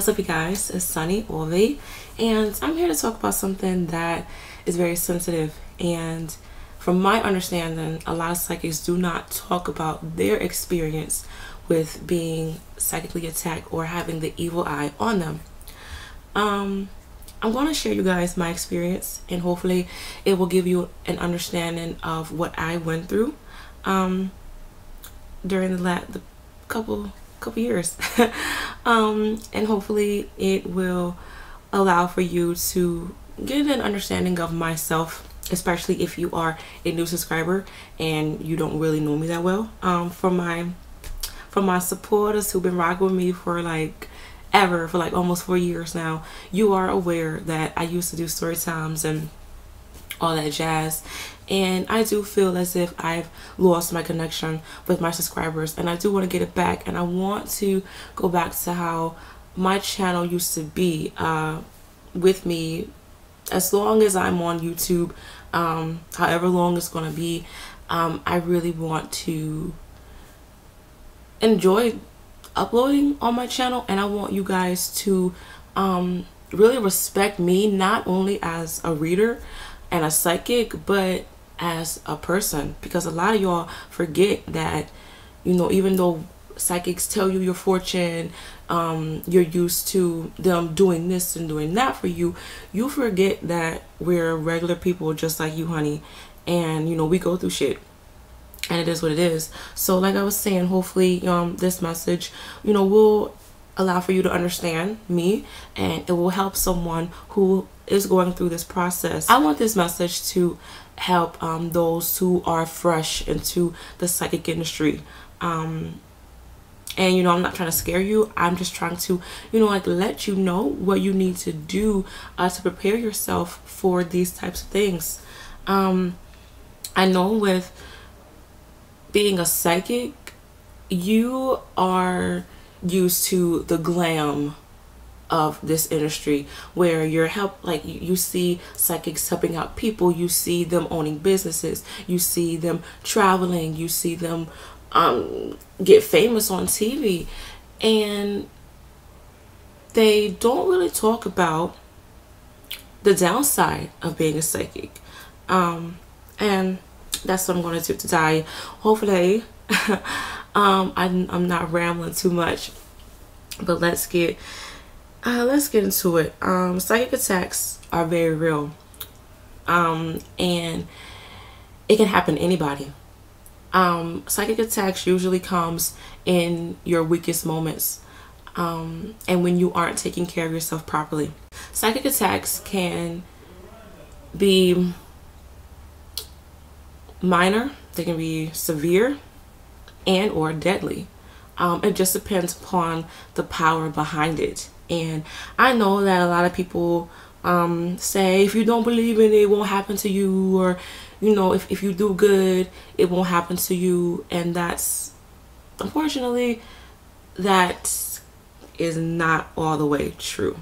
What's up, you guys? It's Sunny Ove, and I'm here to talk about something that is very sensitive. And from my understanding, a lot of psychics do not talk about their experience with being psychically attacked or having the evil eye on them. I'm going to share you guys my experience, and hopefully it will give you an understanding of what I went through during the couple years. And hopefully it will allow for you to get an understanding of myself, especially if you are a new subscriber and you don't really know me that well. For my supporters who've been rocking with me for almost 4 years now, you are aware that I used to do story times and all that jazz, and I do feel as if I've lost my connection with my subscribers, and I do want to get it back. And I want to go back to how my channel used to be with me as long as I'm on YouTube, however long it's going to be. I really want to enjoy uploading on my channel, and I want you guys to really respect me, not only as a reader and a psychic, but as a person, because a lot of y'all forget that, you know, even though psychics tell you your fortune, you're used to them doing this and doing that for you, you forget that we're regular people just like you, honey, and you know, we go through shit, and it is what it is. So like I was saying, hopefully this message, you know, will allow for you to understand me, and it will help someone who is going through this process. I want this message to help those who are fresh into the psychic industry. And you know, I'm not trying to scare you. I'm just trying to, you know, like, let you know what you need to do to prepare yourself for these types of things. I know with being a psychic, you are used to the glam of this industry, where you're you see psychics helping out people, you see them owning businesses, you see them traveling, you see them get famous on TV, and they don't really talk about the downside of being a psychic. And that's what I'm going to do today. Hopefully I'm not rambling too much, but let's get into it. Psychic attacks are very real, and it can happen to anybody. Psychic attacks usually comes in your weakest moments, and when you aren't taking care of yourself properly. Psychic attacks can be minor, they can be severe, and or deadly. It just depends upon the power behind it. And I know that a lot of people say, if you don't believe in it, it won't happen to you, or you know, if you do good, it won't happen to you. And that's, unfortunately, that is not all the way true.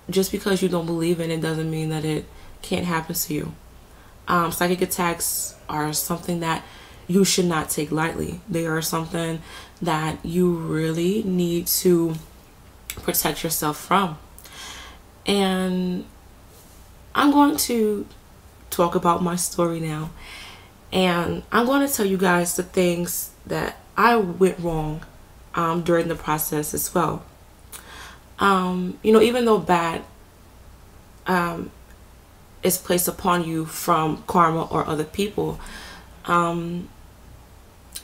Just because you don't believe in it doesn't mean that it can't happen to you. Psychic attacks are something that you should not take lightly. They are something that you really need to protect yourself from. And I'm going to talk about my story now, and I'm going to tell you guys the things that I went wrong during the process as well. You know, even though bad is placed upon you from karma or other people,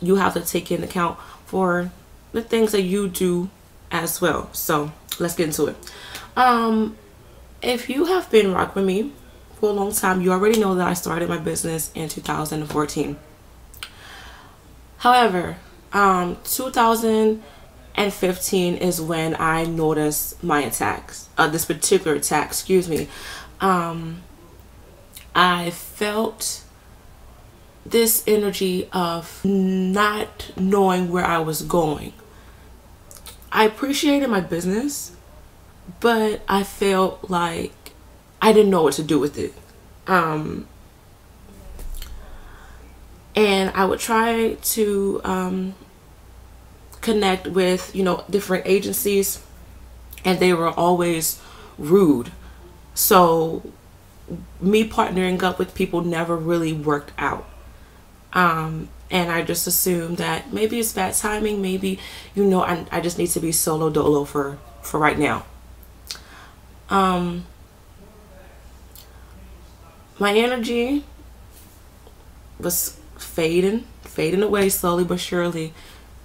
you have to take into account for the things that you do as well. So let's get into it. If you have been rocking with me for a long time, you already know that I started my business in 2014. However, 2015 is when I noticed my attacks, this particular attack, excuse me. I felt this energy of not knowing where I was going. I appreciated my business, but I felt like I didn't know what to do with it. And I would try to connect with, you know, different agencies, and they were always rude. So me partnering up with people never really worked out. And I just assumed that maybe it's bad timing. Maybe, you know, I just need to be solo dolo for right now. My energy was fading away slowly but surely.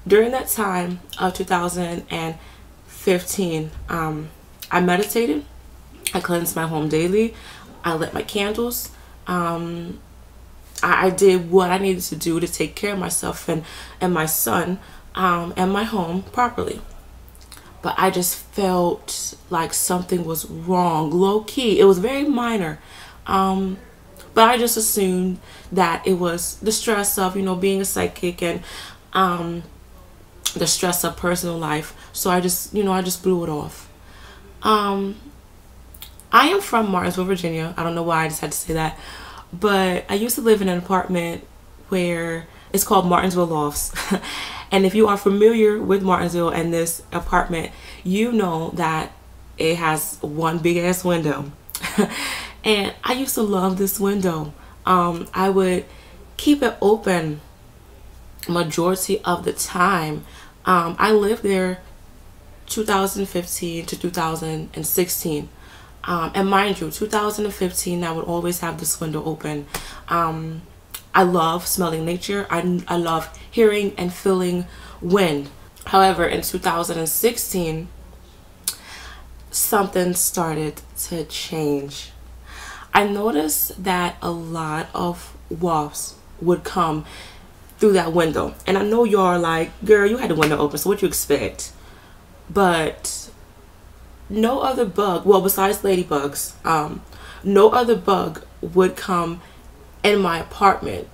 During that time of 2015, I meditated. I cleansed my home daily. I lit my candles. I did what I needed to do to take care of myself and my son, and my home properly. But I just felt like something was wrong, low key. It was very minor. But I just assumed that it was the stress of, you know, being a psychic, and the stress of personal life. So I just, you know, I just blew it off. I am from Martinsville, Virginia. I don't know why I just had to say that. But I used to live in an apartment where it's called Martinsville Lofts. And if you are familiar with Martinsville and this apartment, you know that it has one big ass window. And I used to love this window. I would keep it open majority of the time. I lived there 2015 to 2016. And mind you, 2015, I would always have this window open. I love smelling nature. I love hearing and feeling wind. However, in 2016, something started to change. I noticed that a lot of wasps would come through that window. And I know y'all are like, girl, you had the window open, so what you expect? But no other bug, well, besides ladybugs, no other bug would come in my apartment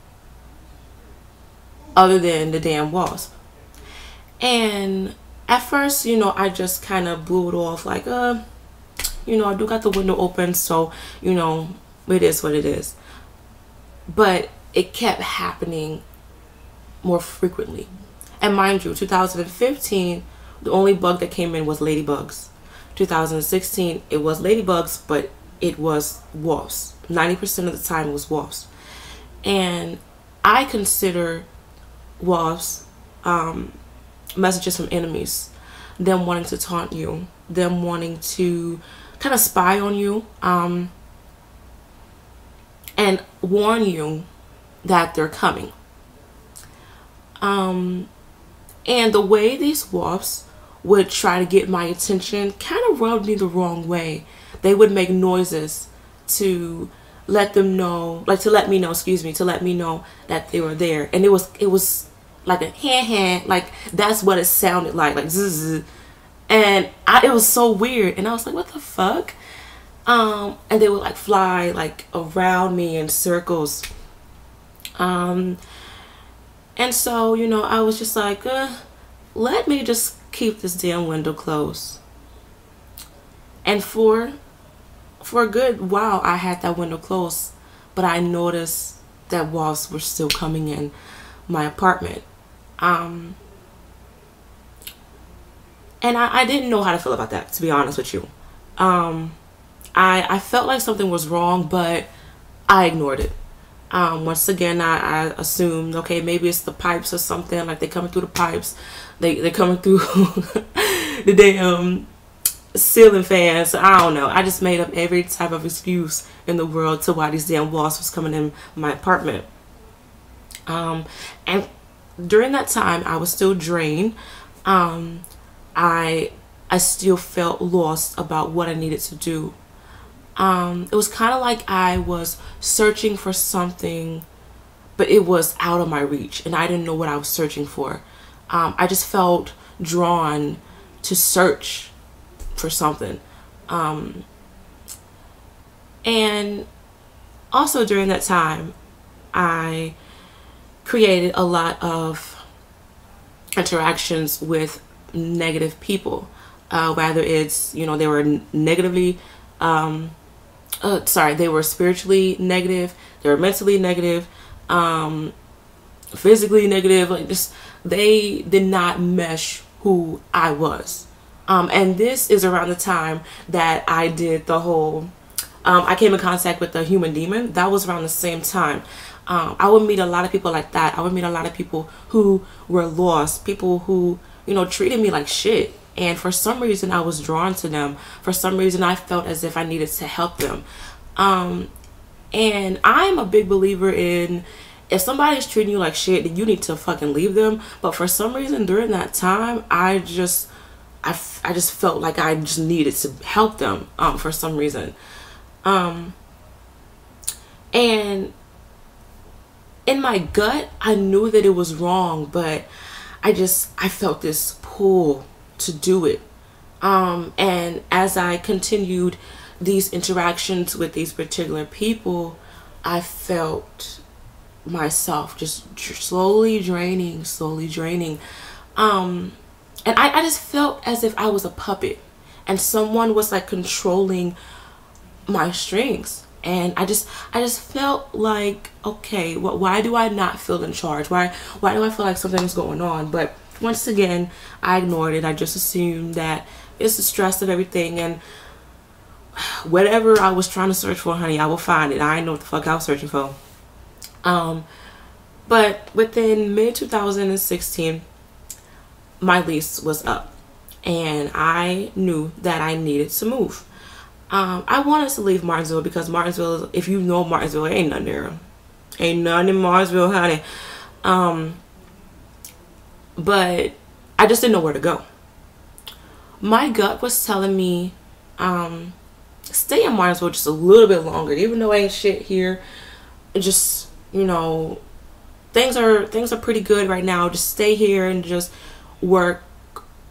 other than the damn wasp. And at first, you know, I just kind of blew it off like, you know, I do got the window open, so, you know, it is what it is. But it kept happening more frequently. And mind you, 2015, the only bug that came in was ladybugs. 2016, it was ladybugs, but it was wasps. 90% of the time it was wasps. And I consider wasps messages from enemies. Them wanting to taunt you. Them wanting to kind of spy on you. And warn you that they're coming. And the way these wasps would try to get my attention kind of rubbed me the wrong way. They would make noises to let them know, like to let me know, excuse me, to let me know that they were there. And it was like a hand, like that's what it sounded like zzz. And it was so weird. And I was like, what the fuck? And they would like fly like around me in circles. And so, you know, I was just like, let me just keep this damn window closed. And for a good while I had that window closed, but I noticed that wasps were still coming in my apartment. And I didn't know how to feel about that, to be honest with you. I felt like something was wrong, but I ignored it. Once again, I assumed, okay, maybe it's the pipes or something, like they coming through the pipes, they coming through the damn ceiling fans. I don't know. I just made up every type of excuse in the world to why these damn wasps was coming in my apartment. And during that time, I was still drained. I still felt lost about what I needed to do. It was kind of like I was searching for something, but it was out of my reach, and I didn't know what I was searching for. I just felt drawn to search for something. And also during that time, I created a lot of interactions with negative people. Whether it's, you know, they were negatively they were spiritually negative, they were mentally negative, physically negative, like just they did not mesh who I was. And this is around the time that I did the whole I came in contact with the human demon. That was around the same time. I would meet a lot of people like that. I would meet a lot of people who were lost, people who, you know, treated me like shit. And for some reason, I was drawn to them. For some reason, I felt as if I needed to help them. And I'm a big believer in, if somebody's treating you like shit, then you need to fucking leave them. But for some reason, during that time, I just felt like I just needed to help them for some reason. And in my gut, I knew that it was wrong, but I felt this pull to do it. And as I continued these interactions with these particular people, I felt myself just slowly draining. And I just felt as if I was a puppet and someone was like controlling my strings. And I just felt like, okay, why do I not feel in charge? Why do I feel like something's going on? But once again, I ignored it. I just assumed that it's the stress of everything, and whatever I was trying to search for, honey, I will find it. I didn't know what the fuck I was searching for. But within mid-2016, my lease was up, and I knew that I needed to move. I wanted to leave Martinsville because Martinsville, if you know Martinsville, ain't nothing there. Ain't nothing in Martinsville, honey. But I just didn't know where to go. My gut was telling me, stay in Martinsville just a little bit longer, even though ain't shit here. Just, you know, things are pretty good right now. Just stay here and just work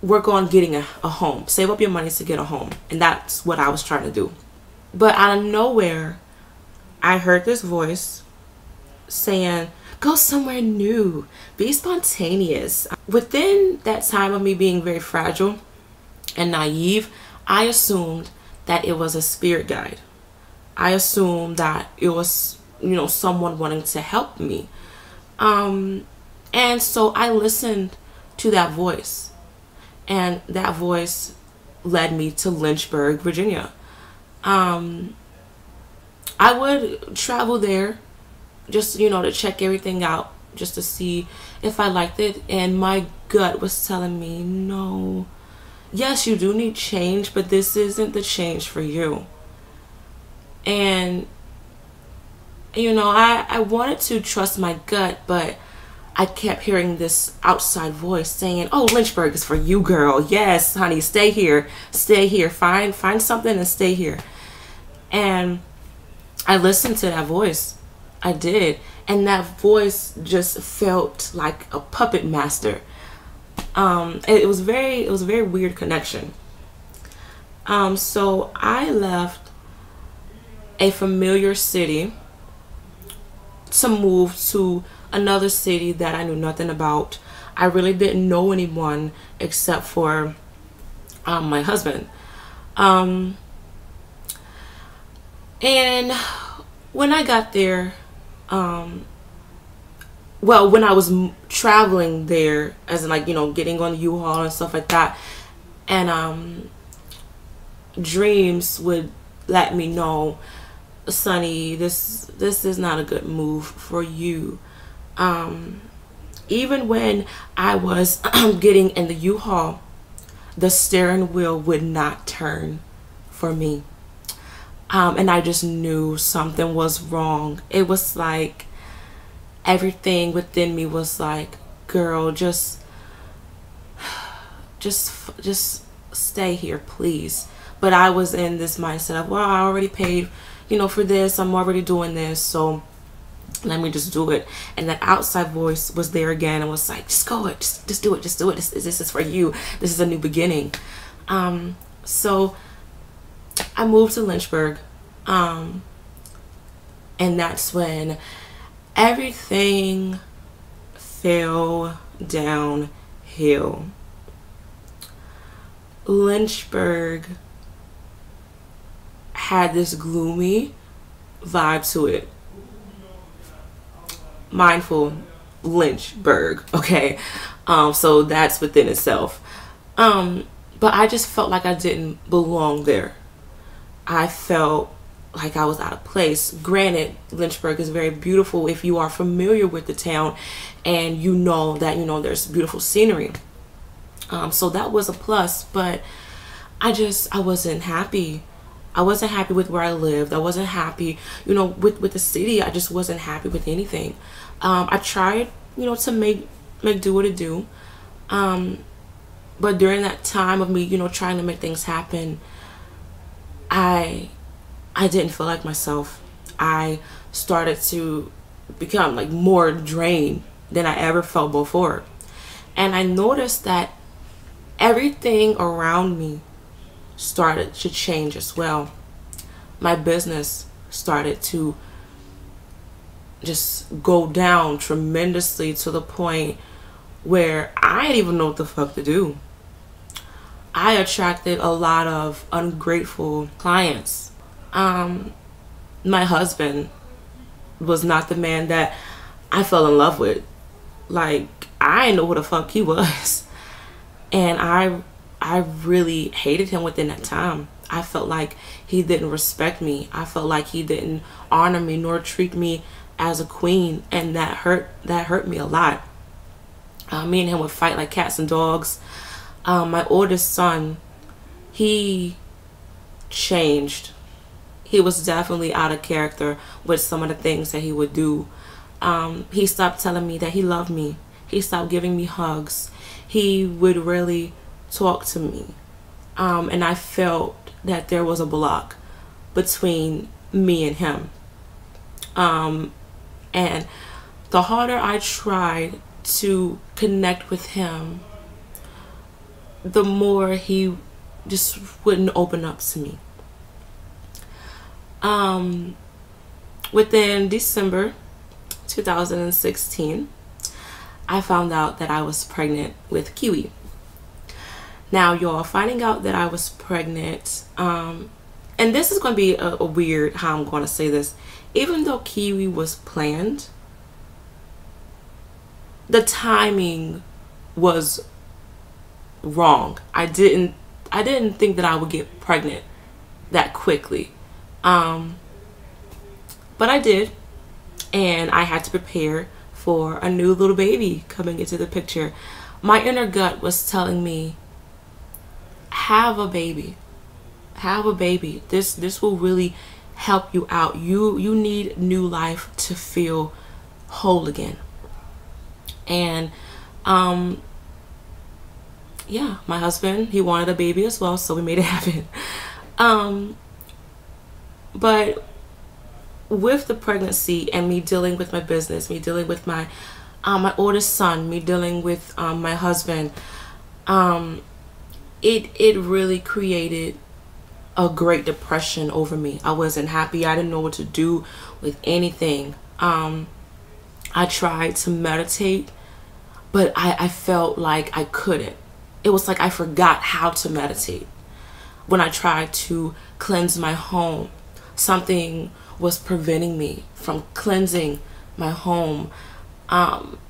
on getting a home. Save up your money to get a home. And that's what I was trying to do. But out of nowhere, I heard this voice saying, go somewhere new. Be spontaneous. Within that time of me being very fragile and naive, I assumed that it was a spirit guide. I assumed that it was, you know, someone wanting to help me. And so I listened to that voice. And that voice led me to Lynchburg, Virginia. I would travel there just, you know, to check everything out, just to see if I liked it. And my gut was telling me, no, yes, you do need change, but this isn't the change for you. And, you know, I wanted to trust my gut, but I kept hearing this outside voice saying, oh, Lynchburg is for you, girl. Yes, honey, stay here. Stay here. Find something and stay here. And I listened to that voice. I did. And that voice just felt like a puppet master. It was a very weird connection. So I left a familiar city to move to another city that I knew nothing about. I really didn't know anyone except for my husband. And when I got there, well, when I was traveling there, as in, like, you know, getting on the U-Haul and stuff like that, and dreams would let me know, Sonny, this is not a good move for you. Even when I was getting in the U-Haul, the steering wheel would not turn for me. And I just knew something was wrong. It was like everything within me was like, girl, just stay here, please. But I was in this mindset of, well, I already paid, you know, for this. I'm already doing this, so let me just do it. And that outside voice was there again and was like, just go it, just do it, just do it. This is for you. This is a new beginning. So I moved to Lynchburg, and that's when everything fell downhill. Lynchburg had this gloomy vibe to it. Mindful, Lynchburg, okay? So that's within itself. But I just felt like I didn't belong there. I felt like I was out of place. Granted, Lynchburg is very beautiful if you are familiar with the town and you know that, you know, there's beautiful scenery. So that was a plus, but I wasn't happy. I wasn't happy with where I lived. I wasn't happy, you know, with the city. I just wasn't happy with anything. I tried, you know, to make do what it do. But during that time of me, you know, trying to make things happen, I didn't feel like myself. I started to become like more drained than I ever felt before. And I noticed that everything around me started to change as well. My business started to just go down tremendously to the point where I didn't even know what the fuck to do. I attracted a lot of ungrateful clients. My husband was not the man that I fell in love with. Like, I didn't know who the fuck he was. And I really hated him within that time. I felt like he didn't respect me. I felt like he didn't honor me nor treat me as a queen, and that hurt me a lot. Me and him would fight like cats and dogs. My oldest son, he changed. He was definitely out of character with some of the things that he would do. He stopped telling me that he loved me. He stopped giving me hugs. He would really talk to me. And I felt that there was a block between me and him. And the harder I tried to connect with him, the more he just wouldn't open up to me. Within December 2016, I found out that I was pregnant with Kiwi. Now, y'all, finding out that I was pregnant, and this is going to be a weird how I'm going to say this. Even though Kiwi was planned, the timing was wrong. I didn't think that I would get pregnant that quickly. But I did, and I had to prepare for a new little baby coming into the picture. My inner gut was telling me, have a baby. Have a baby. This will really help you out. You need new life to feel whole again. And yeah, my husband, he wanted a baby as well, so we made it happen. But with the pregnancy and me dealing with my business, me dealing with my oldest son, me dealing with my husband, it really created a great depression over me. I wasn't happy. I didn't know what to do with anything. I tried to meditate, but I felt like I couldn't. It was like I forgot how to meditate. When I tried to cleanse my home, something was preventing me from cleansing my home.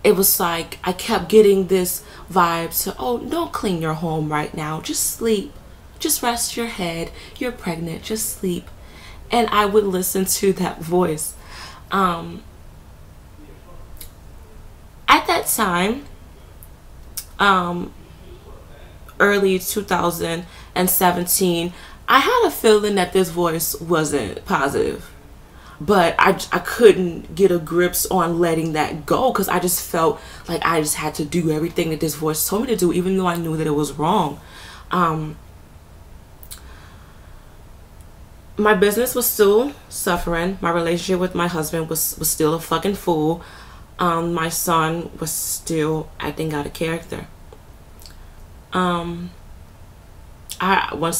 It was like I kept getting this vibe to, oh, don't clean your home right now. Just sleep. Just rest your head. You're pregnant. Just sleep. And I would listen to that voice. At that time, early 2017, I had a feeling that this voice wasn't positive. But I couldn't get a grips on letting that go, because I just felt like I just had to do everything that this voice told me to do, even though I knew that it was wrong. My business was still suffering. My relationship with my husband was still a fucking fool. My son was still acting out of character. Once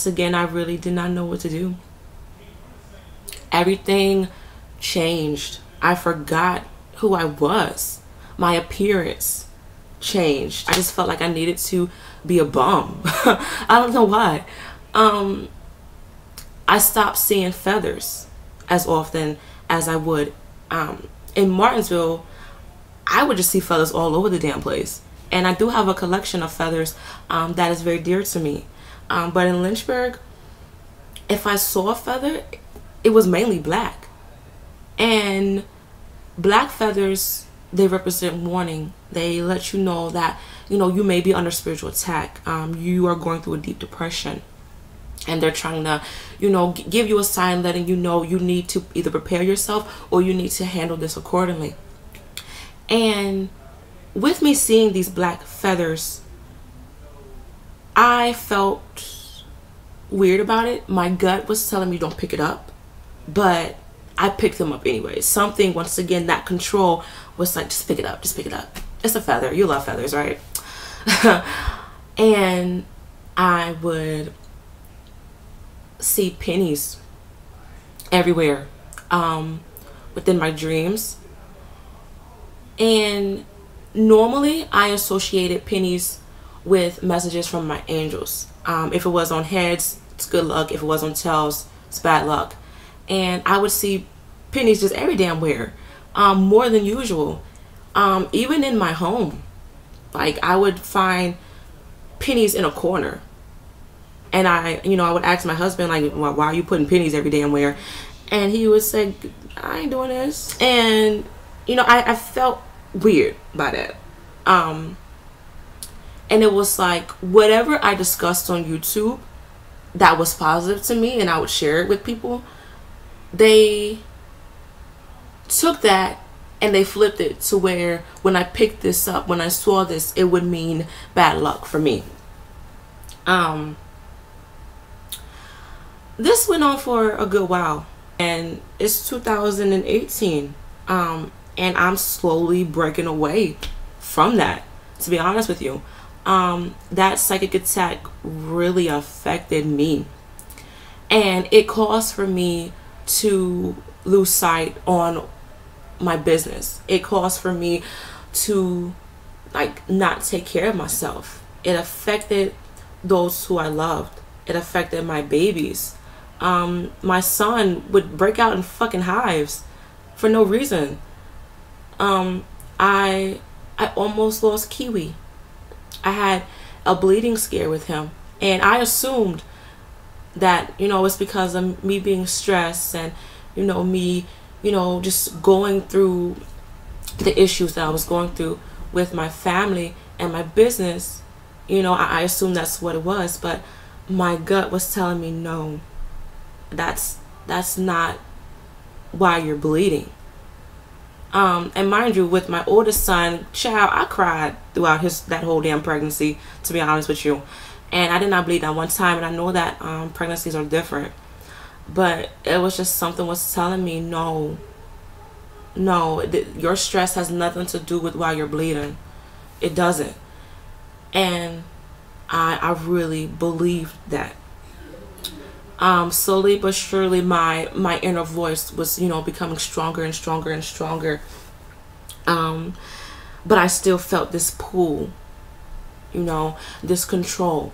again, I really did not know what to do. Everything changed. I forgot who I was. My appearance changed. I just felt like I needed to be a bum. I don't know why. I stopped seeing feathers as often as I would. In Martinsville, I would just see feathers all over the damn place. And I do have a collection of feathers that is very dear to me. But in Lynchburg, if I saw a feather, it was mainly black. And black feathers, they represent warning. They let you know that, you know, you may be under spiritual attack. You are going through a deep depression. And they're trying to, you know, give you a sign letting you know you need to either prepare yourself or you need to handle this accordingly. And with me seeing these black feathers, I felt weird about it. My gut was telling me don't pick it up, but I picked them up anyway. Something, once again, that control was like, just pick it up, just pick it up. It's a feather. You love feathers, right? And I would see pennies everywhere within my dreams. And normally I associated pennies with messages from my angels. If it was on heads, it's good luck. If it was on tails, it's bad luck. And I would see pennies just every damn where, more than usual. Even in my home, like I would find pennies in a corner. And I would ask my husband, like, well, why are you putting pennies every damn where? And he would say, I ain't doing this. And, you know, I felt weird by that. And it was like, whatever I discussed on YouTube that was positive to me and I would share it with people, they took that and they flipped it to where when I picked this up, when I saw this, it would mean bad luck for me. This went on for a good while, and it's 2018, and I'm slowly breaking away from that, to be honest with you. That psychic attack really affected me, and it caused for me to lose sight on my business. It caused for me to like not take care of myself. It affected those who I loved. It affected my babies. My son would break out in fucking hives for no reason. I almost lost Kiwi. I had a bleeding scare with him, and I assumed that, you know, it's because of me being stressed and, you know, me, you know, just going through the issues that I was going through with my family and my business. You know, I assumed that's what it was, but my gut was telling me no. That's not why you're bleeding. And mind you, with my oldest son, child, I cried throughout that whole damn pregnancy, to be honest with you. And I did not bleed at one time, and I know that pregnancies are different. But it was just something was telling me, no, your stress has nothing to do with why you're bleeding. It doesn't. And I really believed that. Slowly but surely my inner voice was, you know, becoming stronger and stronger and stronger. But I still felt this pull, you know, this control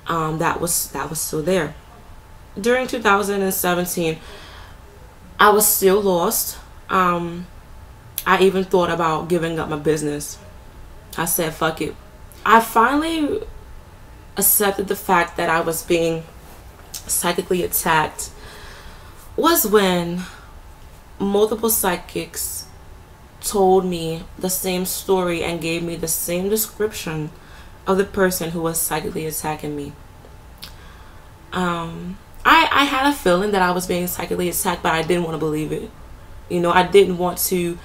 that was still there. During 2017, I was still lost. I even thought about giving up my business. I said, fuck it. I finally accepted the fact that I was being psychically attacked was when multiple psychics told me the same story and gave me the same description of the person who was psychically attacking me. I had a feeling that I was being psychically attacked, but I didn't want to believe it. You know, I didn't want to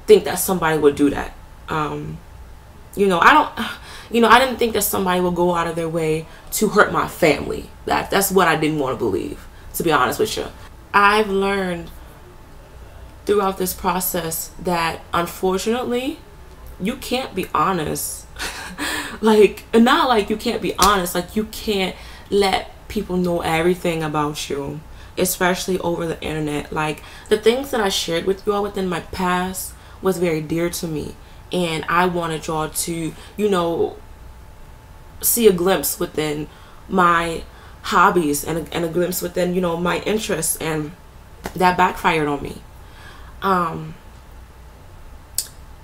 think that somebody would do that. You know, I didn't think that somebody would go out of their way to hurt my family. That's what I didn't want to believe, to be honest with you. I've learned throughout this process that unfortunately you can't be honest. Like, not like you can't be honest, like you can't let people know everything about you, especially over the internet. Like, the things that I shared with you all within my past was very dear to me, and I wanted y'all to, you know, see a glimpse within my hobbies and a glimpse within, you know, my interests, and that backfired on me.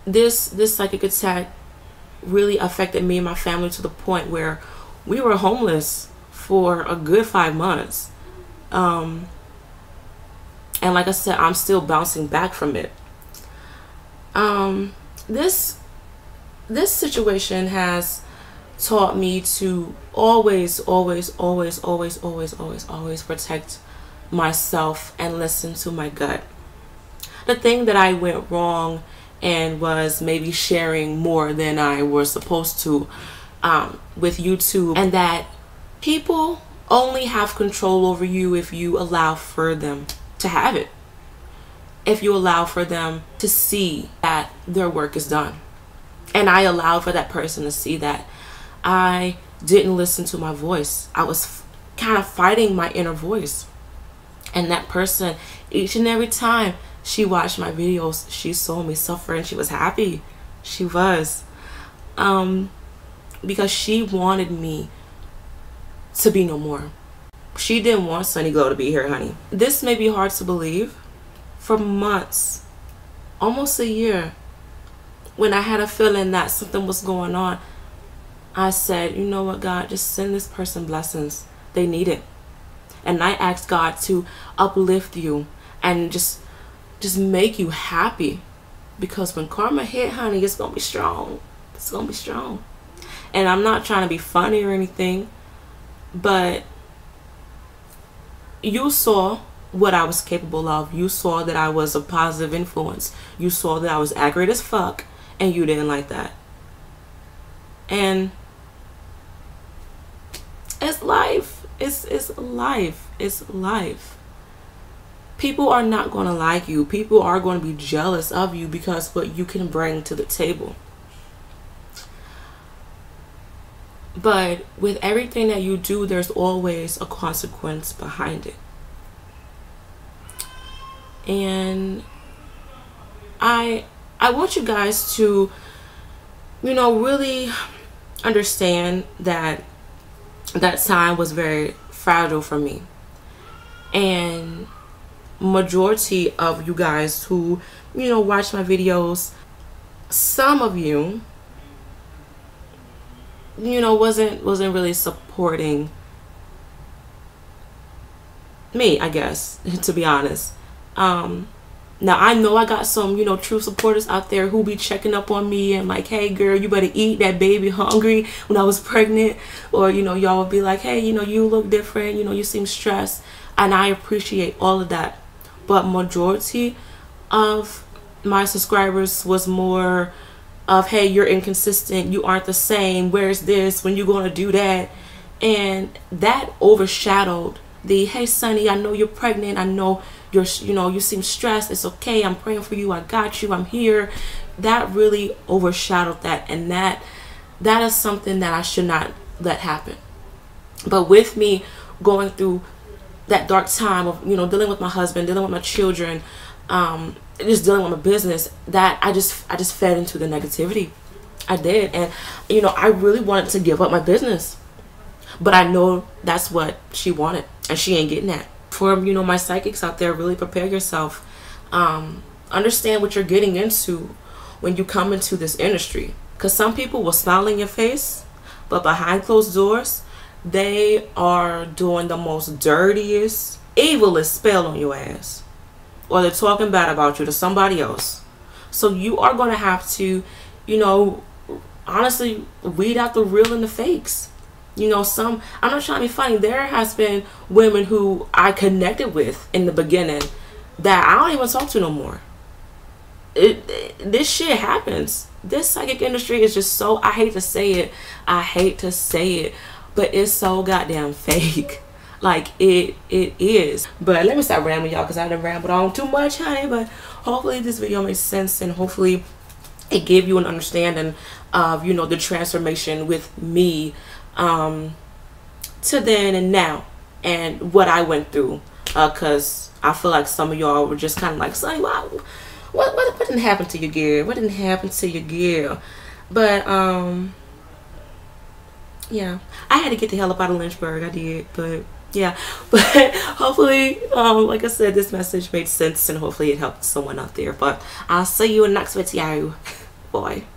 this psychic attack really affected me and my family to the point where we were homeless for a good 5 months. And like I said, I'm still bouncing back from it. This situation has taught me to always protect myself and listen to my gut. The thing that I went wrong and was maybe sharing more than I was supposed to with YouTube, and that people only have control over you if you allow for them to have it, if you allow for them to see that their work is done. And I allowed for that person to see that. I didn't listen to my voice. I was kind of fighting my inner voice. And that person, each and every time she watched my videos, she saw me suffer and she was happy. She was. Because she wanted me to be no more. She didn't want Sunny Glow to be here, honey. This may be hard to believe. For months, almost a year, when I had a feeling that something was going on, I said, you know what, God, just send this person blessings. They need it. And I asked God to uplift you and just make you happy. Because when karma hit, honey, it's going to be strong. It's going to be strong. And I'm not trying to be funny or anything, but you saw what I was capable of. You saw that I was a positive influence. You saw that I was accurate as fuck, and you didn't like that. And it's life. It's life. It's life. People are not going to like you. People are going to be jealous of you because what you can bring to the table. But with everything that you do, there's always a consequence behind it. And I want you guys to, you know, really understand that that time was very fragile for me. And majority of you guys who, you know, watch my videos, some of you, you know, wasn't really supporting me, I guess, to be honest. Now I know I got some, you know, true supporters out there who be checking up on me and like, hey girl, you better eat, that baby hungry, when I was pregnant. Or, you know, y'all would be like, hey, you know, you look different, you know, you seem stressed. And I appreciate all of that. But majority of my subscribers was more of, hey, you're inconsistent, you aren't the same, where's this, when you gonna do that? And that overshadowed the, hey Sunny, I know you're pregnant, I know you're, you know, you seem stressed, it's okay, I'm praying for you, I got you, I'm here. That really overshadowed that, and that is something that I should not let happen. But with me going through that dark time of, you know, dealing with my husband, dealing with my children, just dealing with my business, that I just fed into the negativity. I did. And, you know, I really wanted to give up my business, but I know that's what she wanted, and she ain't getting that. For, you know, my psychics out there, really prepare yourself. Understand what you're getting into when you come into this industry, because some people will smile in your face, but behind closed doors, they are doing the most dirtiest, evilest spell on your ass, or they're talking bad about you to somebody else. So you are going to have to, you know, honestly weed out the real and the fakes. You know, I'm not trying to be funny, there has been women who I connected with in the beginning that I don't even talk to no more. This shit happens. This psychic industry is just so, I hate to say it, but it's so goddamn fake. Like, it is. But let me stop rambling, y'all, because I done rambled on too much, honey. But hopefully this video makes sense, and hopefully it gave you an understanding of, you know, the transformation with me to then and now, and what I went through. Because I feel like some of y'all were just kind of like, Sonny, wow, what didn't happen to your girl? What didn't happen to your girl? But yeah, I had to get the hell up out of Lynchburg. I did, but yeah. But hopefully, like I said, this message made sense, and hopefully it helped someone out there. But I'll see you in the next video. boy.